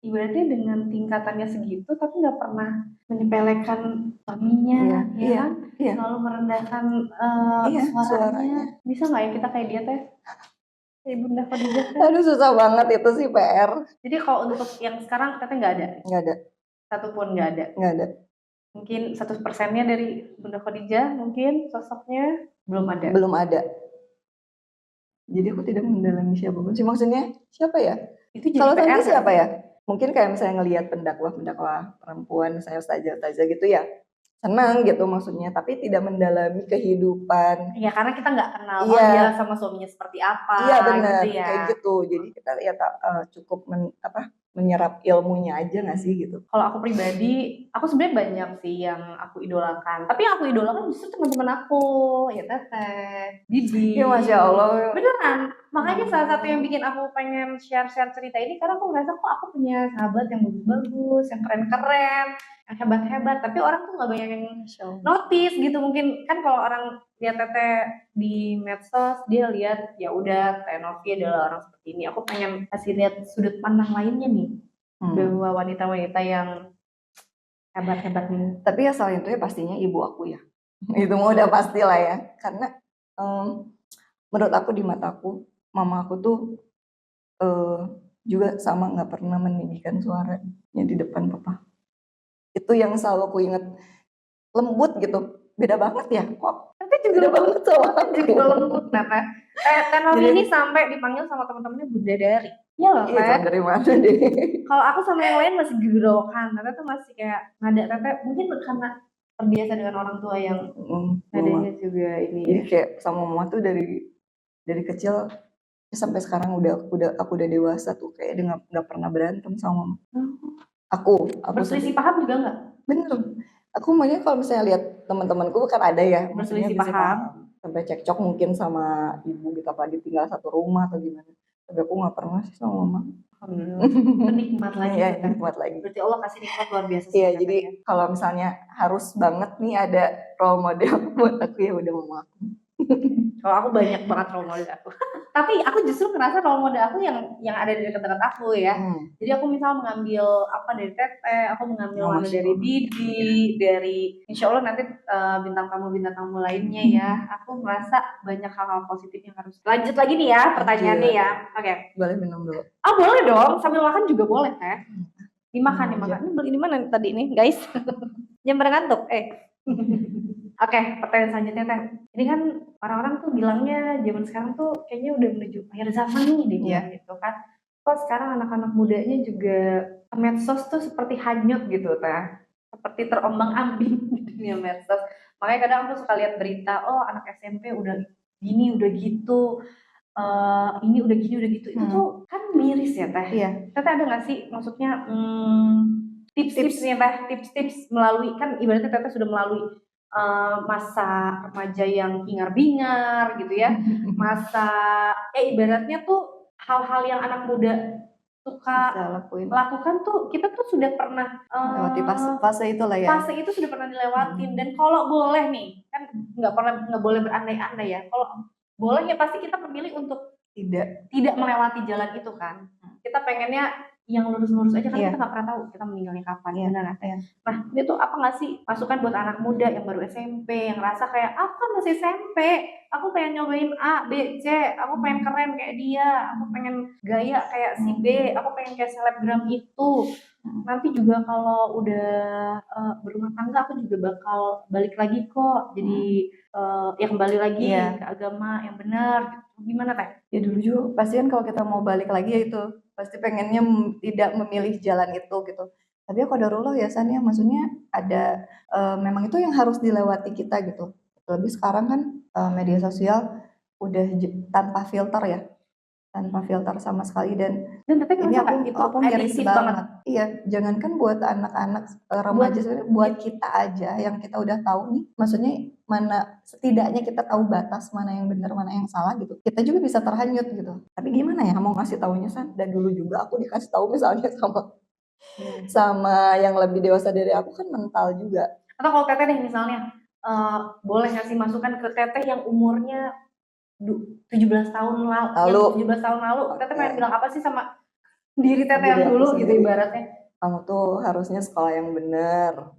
ibaratnya dengan tingkatannya segitu tapi nggak pernah menyepelekan suaminya, kan? Selalu merendahkan suaranya. Bisa nggak ya kita kayak dia Teh? Ibunda Khadijah Teh. Aduh susah banget itu sih PR. Jadi kalau untuk yang sekarang Teteh nggak ada? Nggak ada. Satupun nggak ada? Nggak ada. Mungkin 1%-nya dari Bunda Khadijah, mungkin sosoknya belum ada. Belum ada. Jadi aku tidak mendalami siapapun sih, maksudnya siapa ya? Itu jadi kalau PR tadi siapa ya? Mungkin kayak misalnya ngelihat pendakwah perempuan, saya ustazah gitu ya, senang gitu maksudnya, tapi tidak mendalami kehidupan. Ya karena kita nggak kenal dia sama suaminya seperti apa. Iya benar, gitu ya. kayak gitu. Jadi kita ya cukup menyerap ilmunya aja nggak sih gitu. Kalau aku pribadi, aku sebenarnya banyak sih yang aku idolakan. Tapi yang aku idolakan justru teman-teman aku, ya Teteh, Didi. Ya Masya Allah. Beneran. Makanya salah satu yang bikin aku pengen share-share cerita ini karena aku ngerasa kok aku punya sahabat yang bagus-bagus, yang keren-keren, yang hebat-hebat. Tapi orang tuh nggak banyak yang notice gitu. Mungkin kan kalau orang lihat Teteh di medsos, dia lihat ya udah Teh Novi adalah orang seperti ini. Aku pengen kasih lihat sudut pandang lainnya nih. Bahwa wanita-wanita yang hebat-hebat nih. Tapi ya selain itu ya pastinya ibu aku ya. Itu mah udah pasti lah ya. Karena menurut aku di mataku, mama aku tuh juga sama nggak pernah meninggikan suaranya di depan papa. Itu yang selalu aku inget, lembut gitu. Beda banget ya kok. Tapi juga beda banget sama aku. Juga lembut Teh Novi ini sampai dipanggil sama teman-temannya Bunda Dari. Iya loh Teh. Dari mana deh? Kalau aku sama yang lain masih gerokan, Teteh tuh masih kayak nada Teteh mungkin karena terbiasa dengan orang tua yang nadanya juga ini. Jadi kayak sama mama tuh dari kecil sampai sekarang aku udah dewasa tuh kayak dia nggak pernah berantem sama mama. Aku berselisih paham juga nggak? Bener. Aku makanya kalau misalnya lihat teman-temanku kan ada ya berselisih paham sampai cekcok mungkin sama ibu gitu, apalagi tinggal satu rumah atau gimana. Tapi aku nggak pernah sih sama mama. Alhamdulillah. Penikmat lagi Iya, tuh, Teh. nikmat lagi. Berarti Allah kasih nikmat luar biasa Iya, sama jadi Teteh ya. kalau misalnya harus banget nih ada role model buat aku, ya udah mama aku. Kalau aku banyak banget role model aku. Tapi aku justru ngerasa role model aku yang ada di dekat-dekat aku ya. Jadi aku misal mengambil apa dari Teteh, aku mengambil Oh, mana Masya dari Allah. Didi, dari Insya Allah nanti bintang tamu lainnya ya. Aku merasa banyak hal-hal positif yang harus. Lanjut lagi nih ya pertanyaannya ya. Oke. Boleh minum dulu. Ah boleh dong, sambil makan juga boleh Teh. Dimakan, Minum aja. dimakan. Ini beli di mana tadi nih guys? Jam ngantuk. Oke, pertanyaan selanjutnya Teh. Ini kan orang-orang tuh bilangnya zaman sekarang tuh kayaknya udah menuju akhir zaman nih deh Iya. gitu kan. Kok sekarang anak-anak mudanya juga ke medsos tuh seperti hanyut gitu Teh. Seperti terombang-ambing di dunia medsos. Makanya kadang aku suka lihat berita, oh anak SMP udah gini, udah gitu. Ini udah gini, udah gitu. Itu tuh kan miris ya Teh. Iya. Teteh ada nggak sih maksudnya tips-tips nih Teh, tips-tips melalui kan ibaratnya Teteh sudah melalui masa remaja yang hingar-bingar gitu ya, masa ibaratnya tuh hal-hal yang anak muda suka Bisa lakuin. lakukan tuh kita tuh sudah pernah Lewati fase itulah ya. fase itu sudah pernah dilewatin. Dan kalau boleh nih kan nggak boleh berandai-andai ya, kalau boleh ya pasti kita memilih untuk tidak melewati jalan itu kan. Kita pengennya yang lurus-lurus aja kan. Iya. Kita nggak pernah tahu kita meninggalnya kapan. Iya. Benar nggak? Iya. Nah ini tuh apa nggak sih masukan buat anak muda yang baru SMP yang ngerasa kayak aku kan masih SMP, aku pengen nyobain A, B, C, aku pengen keren kayak dia, aku pengen gaya kayak si B, aku pengen kayak selebgram itu. Nanti juga kalau udah berumah tangga aku juga bakal balik lagi kok jadi ya kembali lagi Iya. ke agama yang benar gitu. Gimana Teh? Ya dulu juga pasti kan kalau kita mau balik lagi ya itu pasti pengennya tidak memilih jalan itu gitu. Tapi ya qadarullah ya San ya, maksudnya ada memang itu yang harus dilewati kita gitu. Lebih sekarang kan media sosial udah tanpa filter ya, tanpa filter sama sekali. Dan Teteh ini ngerasa nggak itu aku miris adiktif banget. banget? Iya, jangankan buat anak-anak remaja, sebenarnya buat kita aja yang kita udah tahu nih, maksudnya mana setidaknya kita tahu batas mana yang benar mana yang salah gitu. Kita juga bisa terhanyut gitu. Tapi gimana ya mau ngasih taunya San? Dan dulu juga aku dikasih tahu misalnya sama yang lebih dewasa dari aku kan mental juga. Atau kalau Teteh nih misalnya boleh ngasih masukan ke Teteh yang umurnya 17 tahun lalu, 17 tahun lalu, Teteh pengen bilang apa sih sama diri Teteh Diri yang aku dulu gitu sendiri. ibaratnya? Kamu tuh harusnya sekolah yang benar,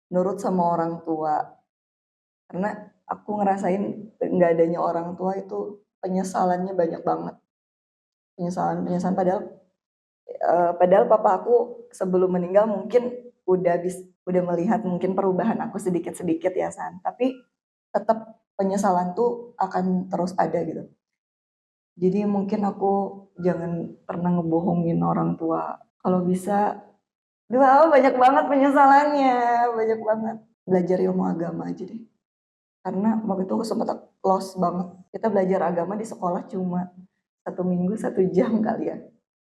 nurut sama orang tua. Karena aku ngerasain nggak adanya orang tua itu penyesalannya banyak banget. Penyesalan padahal papa aku sebelum meninggal mungkin udah melihat mungkin perubahan aku sedikit-sedikit ya San. Tapi tetap penyesalan tuh akan terus ada gitu. Jadi mungkin aku jangan pernah ngebohongin orang tua. Kalau bisa, banyak banget penyesalannya, banyak banget. Belajar ilmu agama aja deh. Karena waktu itu aku sempat lost banget. Kita belajar agama di sekolah cuma 1 minggu 1 jam kali ya.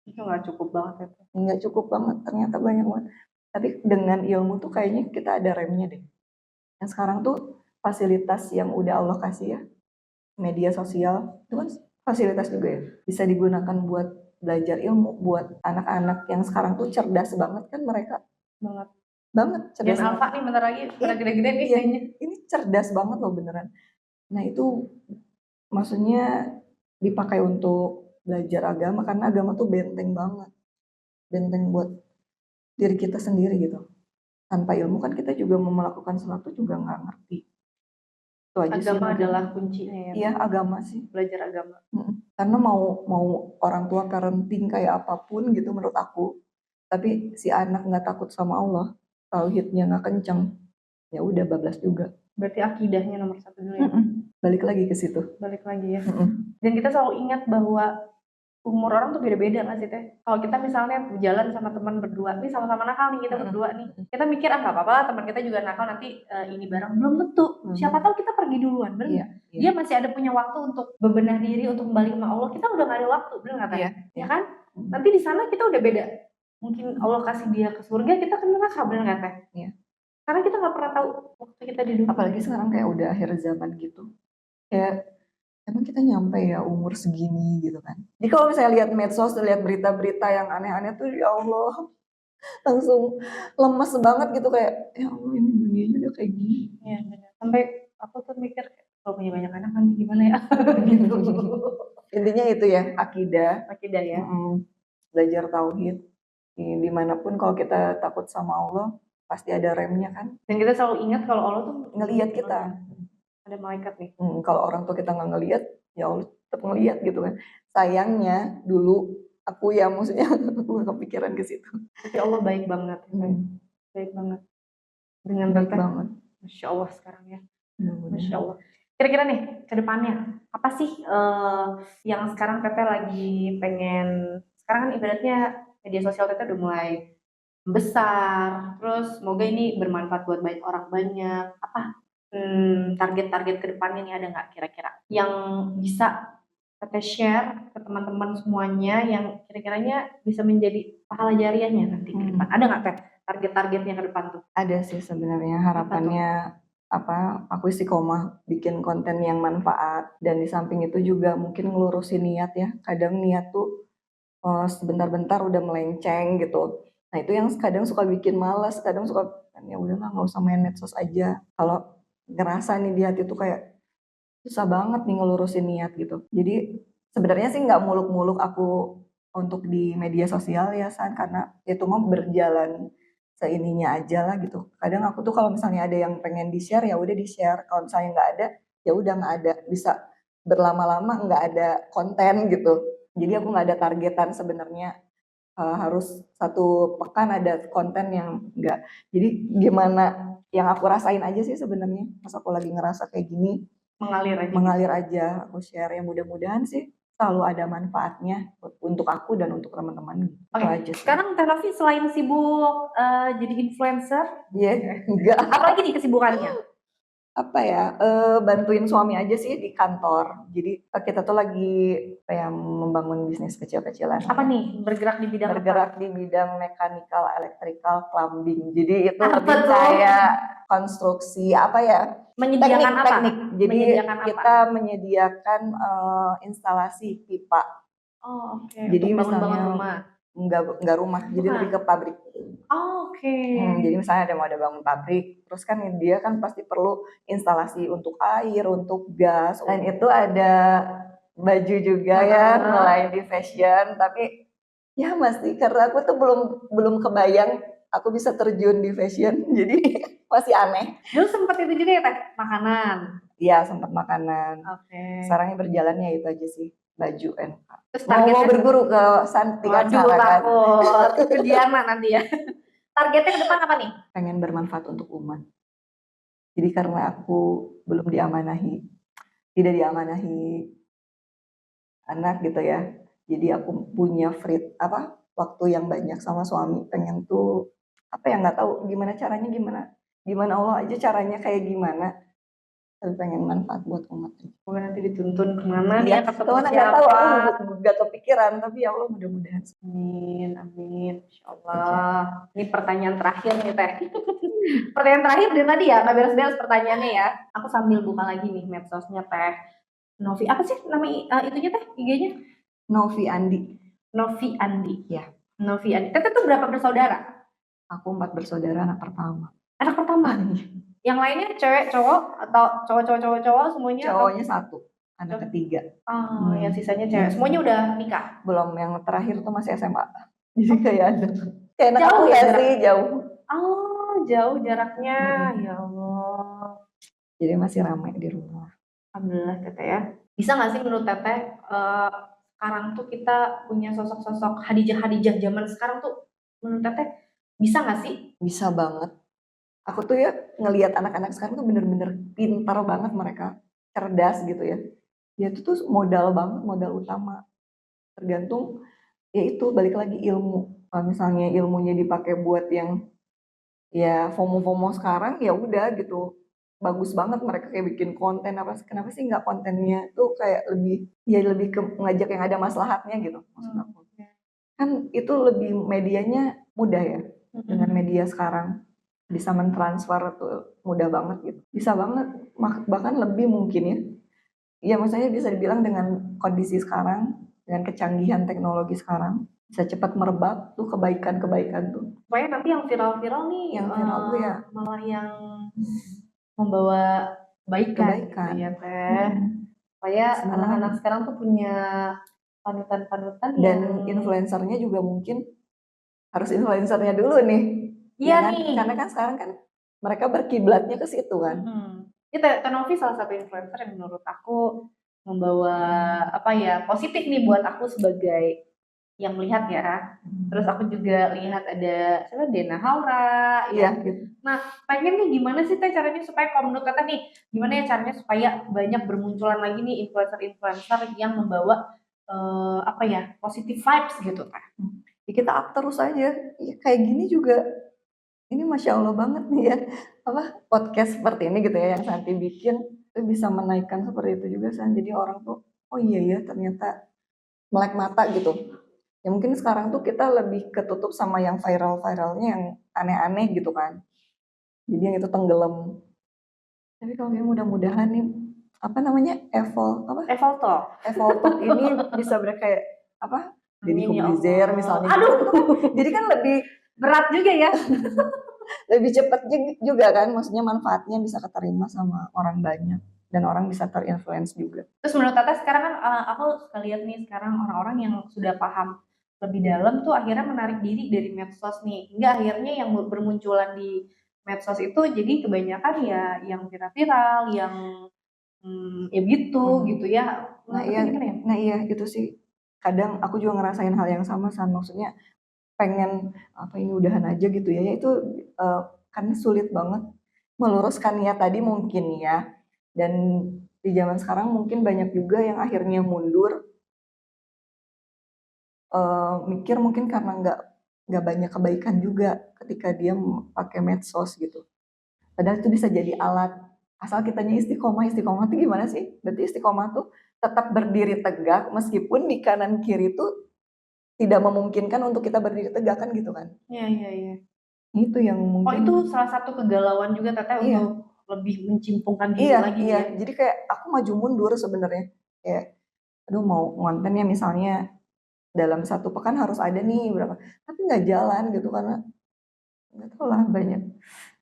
Itu nggak cukup banget ya? Nggak cukup banget, ternyata banyak banget. Tapi dengan ilmu tuh kayaknya kita ada remnya deh. Yang sekarang tuh fasilitas yang udah Allah kasih ya, media sosial, itu kan fasilitas juga ya. Bisa digunakan buat belajar ilmu, buat anak-anak yang sekarang tuh cerdas banget kan mereka. Banget cerdas. Dan Alfa nih bentar lagi pada gede-gede nih kayaknya. Ini cerdas banget loh beneran. Nah itu maksudnya dipakai untuk belajar agama, karena agama tuh benteng banget. Benteng buat diri kita sendiri gitu. Tanpa ilmu kan kita juga mau melakukan sesuatu juga nggak ngerti. Itu aja Agama sih, adalah kuncinya ya. Iya, agama sih. Belajar agama. Karena mau orang tua parenting kayak apapun gitu menurut aku, tapi si anak nggak takut sama Allah, tauhidnya nggak kenceng, ya udah bablas juga. Berarti akidahnya nomor 1 dulu ya. Balik lagi ke situ. Balik lagi ya. Dan kita selalu ingat bahwa umur orang tuh beda-beda nggak sih Teh? Kalau kita misalnya berjalan sama teman berdua, nih sama-sama nakal nih kita berdua nih, kita mikir nggak apa-apa lah teman kita juga nakal nanti ini bareng, belum tentu. Siapa tahu kita pergi duluan, bener? Iya. Dia masih ada punya waktu untuk bebenah diri, untuk kembali ke Allah. Kita udah nggak ada waktu, bener nggak Teh? Iya. Ya kan? Nanti di sana kita udah beda. Mungkin Allah kasih dia ke surga, kita ke neraka, bener nggak Teh? Iya. Karena kita nggak pernah tahu waktu kita di dunia. Apalagi sekarang kayak udah akhir zaman gitu. Kayak emang kita nyampe ya umur segini gitu kan. Jadi kalau misalnya lihat medsos, lihat berita-berita yang aneh-aneh tuh ya Allah, langsung lemes banget gitu kayak ya Allah ini dunianya udah kayak gini. Iya benar. Sampai aku tuh mikir kalau punya banyak anak nanti gimana ya? Gitu. Intinya itu ya, akidah, Akidah ya. belajar tauhid. Dimanapun kalau kita takut sama Allah, pasti ada remnya kan. Dan kita selalu ingat kalau Allah tuh Ngelihat kita. ada malaikat nih. Kalau orang tua kita nggak ngelihat, ya Allah tetap ngelihat gitu kan. Sayangnya dulu aku ya maksudnya aku nggak kepikiran ke situ. Tapi Allah baik banget. Baik banget. Dengan Baik Teteh. banget. Masya Allah sekarang ya. Mudah-mudahan. Masya Allah. Kira-kira nih ke depannya apa sih yang sekarang Teteh lagi pengen? Sekarang kan ibaratnya media sosial Teteh udah mulai besar. Terus semoga ini bermanfaat buat banyak orang banyak. Apa target-target ke depannya nih ada nggak kira-kira yang bisa Teteh share ke teman-teman semuanya yang kira-kiranya bisa menjadi pahala jariahnya nanti ke depan? Ada nggak Teh target-targetnya ke depan tuh? Ada sih sebenarnya harapannya aku istiqomah bikin konten yang manfaat, dan di samping itu juga mungkin ngelurusin niat ya. Kadang niat tuh sebentar-bentar udah melenceng gitu. Nah itu yang kadang suka bikin malas, kadang suka ya udahlah nggak usah main medsos aja. Kalau ngerasa nih di hati tuh kayak susah banget nih ngelurusin niat gitu. Jadi sebenarnya sih nggak muluk-muluk aku untuk di media sosial ya San, karena itu mau berjalan seininya aja lah gitu. Kadang aku tuh kalau misalnya ada yang pengen di-share ya udah di-share. Kalau misalnya nggak ada ya udah nggak ada. Bisa berlama-lama nggak ada konten gitu. Jadi aku nggak ada targetan sebenarnya harus satu pekan ada konten yang enggak. Jadi gimana yang aku rasain aja sih sebenarnya pas aku lagi ngerasa kayak gini, mengalir aja aku share, yang mudah-mudahan sih selalu ada manfaatnya untuk aku dan untuk teman-teman. Oke. Sekarang Teh Novi selain sibuk jadi influencer, enggak apa lagi nih kesibukannya? apa ya, bantuin suami aja sih di kantor. Jadi kita tuh lagi kayak membangun bisnis kecil-kecilan. Apa nih? Bergerak di bidang Bergerak di bidang mechanical, electrical, plumbing. Jadi itu Apa lebih tuh? kayak konstruksi apa ya? Menyediakan apa? Teknik. Jadi Menyediakan kita menyediakan instalasi pipa. Oh oke. Jadi Untuk bangun misalnya rumah. enggak rumah, jadi Bukan. lebih ke pabrik. Oh, oke. Jadi misalnya mau ada bangun pabrik, terus kan dia kan pasti perlu instalasi untuk air, untuk gas. Dan itu ada baju juga ya, mulai di fashion, tapi ya masih karena aku tuh belum kebayang aku bisa terjun di fashion, jadi masih aneh. Dulu sempat itu juga ya Teh, makanan. Iya sempat makanan. Oke. Sekarang berjalannya itu aja sih, baju NK. Terus Mau berguru ke Santi kan Waduh, kan? takut ke Diana nanti ya. Targetnya ke depan apa nih? Pengen bermanfaat untuk umat. Jadi karena aku belum tidak diamanahi anak gitu ya. Jadi aku punya waktu yang banyak sama suami. Pengen tuh nggak tahu gimana caranya, gimana Allah aja caranya kayak gimana. Tapi pengen manfaat buat umat. Semoga nanti dituntun kemana ya, ketemu nggak siapa. tahu, aku nggak kepikiran, tapi ya Allah mudah-mudahan. Amin, Insya Allah. Ini pertanyaan terakhir nih Teh. Pertanyaan terakhir dari tadi ya, nggak beres-beres pertanyaannya ya. Aku sambil buka lagi nih medsosnya Teh Novi. Apa sih nama itunya Teh, IG-nya? Novi Andi. Novi Andi. Ya. Novi Andi. Teteh tuh berapa bersaudara? Aku 4 bersaudara, anak pertama. Anak pertama? Yang lainnya cewek, cowok, atau cowok semuanya? Cowoknya 1, anak ketiga. Oh, yang sisanya cewek. Semuanya udah nikah? Belum, yang terakhir tuh masih SMA. Jadi kayak ada. Kayak anak jauh aku ya sih, jauh. Oh, jauh jaraknya. Ya Allah. Jadi masih ramai di rumah. Alhamdulillah Teteh ya. Bisa nggak sih menurut Teteh sekarang tuh kita punya sosok-sosok Hadijah zaman sekarang tuh menurut Teteh bisa nggak sih? Bisa banget. Aku tuh ya ngelihat anak-anak sekarang tuh bener-bener pintar banget mereka, cerdas gitu ya. Ya itu tuh modal banget, modal utama. Tergantung ya itu balik lagi ilmu. Kalau misalnya ilmunya dipakai buat yang ya FOMO sekarang ya udah gitu. Bagus banget mereka kayak bikin konten kenapa sih nggak kontennya tuh kayak lebih ke ngajak yang ada maslahatnya gitu maksud aku. Kan itu lebih medianya mudah ya. Dengan media sekarang bisa mentransfer tuh mudah banget gitu. Bisa banget bahkan lebih mungkin ya ya maksudnya bisa dibilang dengan kondisi sekarang, dengan kecanggihan teknologi sekarang, bisa cepat merebak tuh kebaikan-kebaikan tuh. Supaya nanti yang viral-viral nih Yang viral tuh ya malah yang membawa kebaikan gitu kebaikan. ya Teh. Supaya Sebenarnya. anak-anak sekarang tuh punya panutan-panutan Dan yang influencernya juga mungkin harus influencernya dulu nih. iya Ya kan? nih. Karena kan sekarang kan mereka berkiblatnya ke situ kan. Ya, Teh Novi salah satu influencer yang menurut aku membawa apa ya positif nih buat aku sebagai yang melihat ya. Terus aku juga lihat ada siapa Dena Haura Iya ya. gitu. Nah, pengen nih gimana sih Teh caranya supaya kalau menurut Teh nih gimana ya caranya supaya banyak bermunculan lagi nih influencer-influencer yang membawa apa ya positive vibes gitu Teh. Ya kita up terus aja. Ya, kayak gini juga. Ini Masya Allah banget nih ya. Apa podcast seperti ini gitu ya yang Santi bikin itu bisa menaikkan seperti itu juga San. Jadi orang tuh oh iya ya ternyata melek mata gitu. Ya mungkin sekarang tuh kita lebih ketutup sama yang viral-viralnya yang aneh-aneh gitu kan. Jadi yang itu tenggelam. Tapi kalau yang mudah-mudahan nih apa namanya Evoltalk ini bisa kayak apa? Deddy Amin ya Corbuzier Allah. misalnya. Aduh, Jadi kan lebih berat juga ya. lebih cepat juga kan, maksudnya manfaatnya bisa keterima sama orang banyak dan orang bisa terinfluence juga. Terus menurut Tata sekarang kan aku suka lihat nih sekarang orang-orang yang sudah paham lebih dalam tuh akhirnya menarik diri dari medsos nih. Hingga akhirnya yang bermunculan di medsos itu jadi kebanyakan ya yang viral-viral, yang ya gitu ya. Nah Menurut iya, Tata gimana ya? nah iya itu sih. Kadang aku juga ngerasain hal yang sama maksudnya pengen apa ini udahan aja gitu ya. Itu karena sulit banget meluruskan niat tadi mungkin ya. Dan di zaman sekarang mungkin banyak juga yang akhirnya mundur mikir mungkin karena nggak banyak kebaikan juga ketika dia pakai medsos gitu. Padahal itu bisa jadi alat asal kitanya istiqomah. Istiqomah itu gimana sih? Berarti istiqomah tuh tetap berdiri tegak meskipun di kanan kiri tuh tidak memungkinkan untuk kita berdiri tegak kan gitu kan? Iya. Itu yang Oh mungkin. itu salah satu kegalauan juga Tata Iya. untuk lebih mencimpungkan diri lagi Iya. ya. Jadi kayak aku maju mundur sebenarnya. Kayak aduh mau kontennya misalnya dalam satu pekan harus ada nih berapa. Tapi nggak jalan gitu karena nggak tahu lah banyak.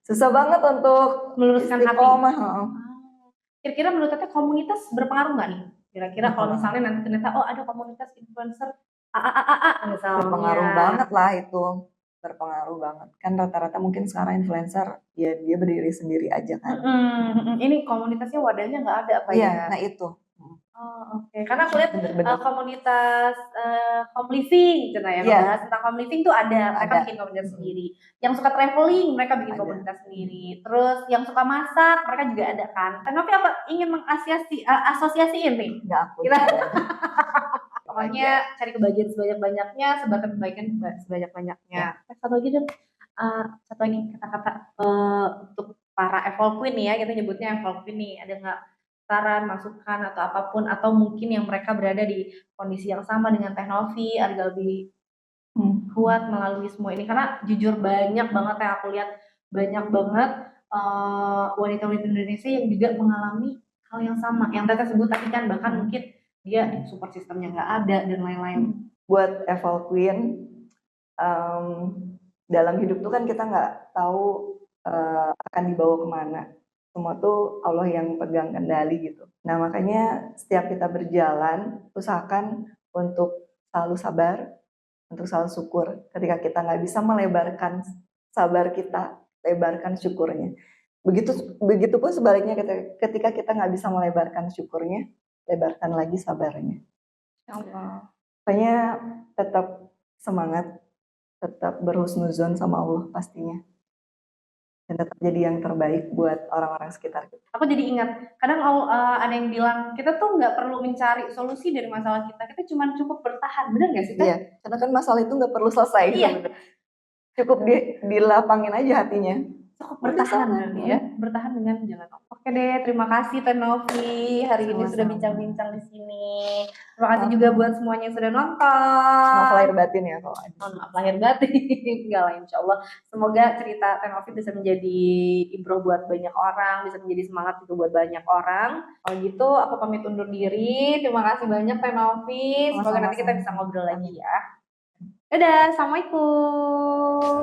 Susah banget untuk Meluruskan hati. istiqomah. Kira-kira menurut Tete komunitas berpengaruh nggak nih? Kira-kira kalau misalnya nanti ternyata oh ada komunitas influencer misalnya. Berpengaruh banget lah itu. Berpengaruh banget. Kan rata-rata mungkin sekarang influencer ya dia berdiri sendiri aja kan. Ini komunitasnya wadahnya nggak ada apa Iya, ya? nah itu. Oh, oke. Karena aku lihat Bener-bener. komunitas home living, gitu ya. Iya. Membahas tentang home living tuh ada. Mereka Ada. bikin komunitas sendiri. Yang suka traveling, mereka bikin Ada. komunitas sendiri. Terus yang suka masak, mereka juga ada kan. Tapi apa ingin mengasosiasiin nih? Nggak aku. Kita pokoknya cari kebahagiaan sebanyak-banyaknya, sebarkan kebaikan sebanyak-banyaknya. Satu lagi dong, satu lagi kata-kata untuk para Evol Queen nih ya, kita nyebutnya Evol Queen nih. Ada nggak saran, masukan atau apapun, atau mungkin yang mereka berada di kondisi yang sama dengan Teh Novi, agar lebih kuat melalui semua ini? Karena jujur banyak banget yang aku lihat, banyak banget wanita-wanita Indonesia yang juga mengalami hal yang sama, yang Teteh sebut tadi kan, bahkan mungkin dia support sistemnya nggak ada dan lain-lain. Buat Evol Queen, dalam hidup tuh kan kita nggak tahu akan dibawa kemana. Semua tuh Allah yang pegang kendali gitu. Nah makanya setiap kita berjalan, usahakan untuk selalu sabar, untuk selalu syukur. Ketika kita nggak bisa melebarkan sabar kita, lebarkan syukurnya. Begitupun sebaliknya ketika kita nggak bisa melebarkan syukurnya, lebarkan lagi sabarnya. Allah. Pokoknya tetap semangat, tetap berhusnuzon sama Allah pastinya. Dan tetap jadi yang terbaik buat orang-orang sekitar kita. Aku jadi ingat, kadang ada yang bilang, kita tuh nggak perlu mencari solusi dari masalah kita cuma cukup bertahan, bener nggak sih? Iya, karena kan masalah itu nggak perlu selesai. Iya. Cukup dilapangin aja hatinya. cukup Udah bertahan sangat, berarti ya, bertahan dengan jalan. Oke deh, terima kasih Teh Novi hari ini sudah Sama-sama. bincang-bincang di sini. Terima kasih juga buat semuanya yang sudah nonton. Maaf lahir batin ya kalau ada. Mohon maaf lahir batin, enggak lah insya Allah. Semoga cerita Teh Novi bisa menjadi ibroh buat banyak orang, bisa menjadi semangat juga buat banyak orang. Kalau gitu aku pamit undur diri. Terima kasih banyak Teh Novi. Semoga Sama-sama, nanti kita sama. bisa ngobrol lagi Amin. ya. Dadah, assalamualaikum.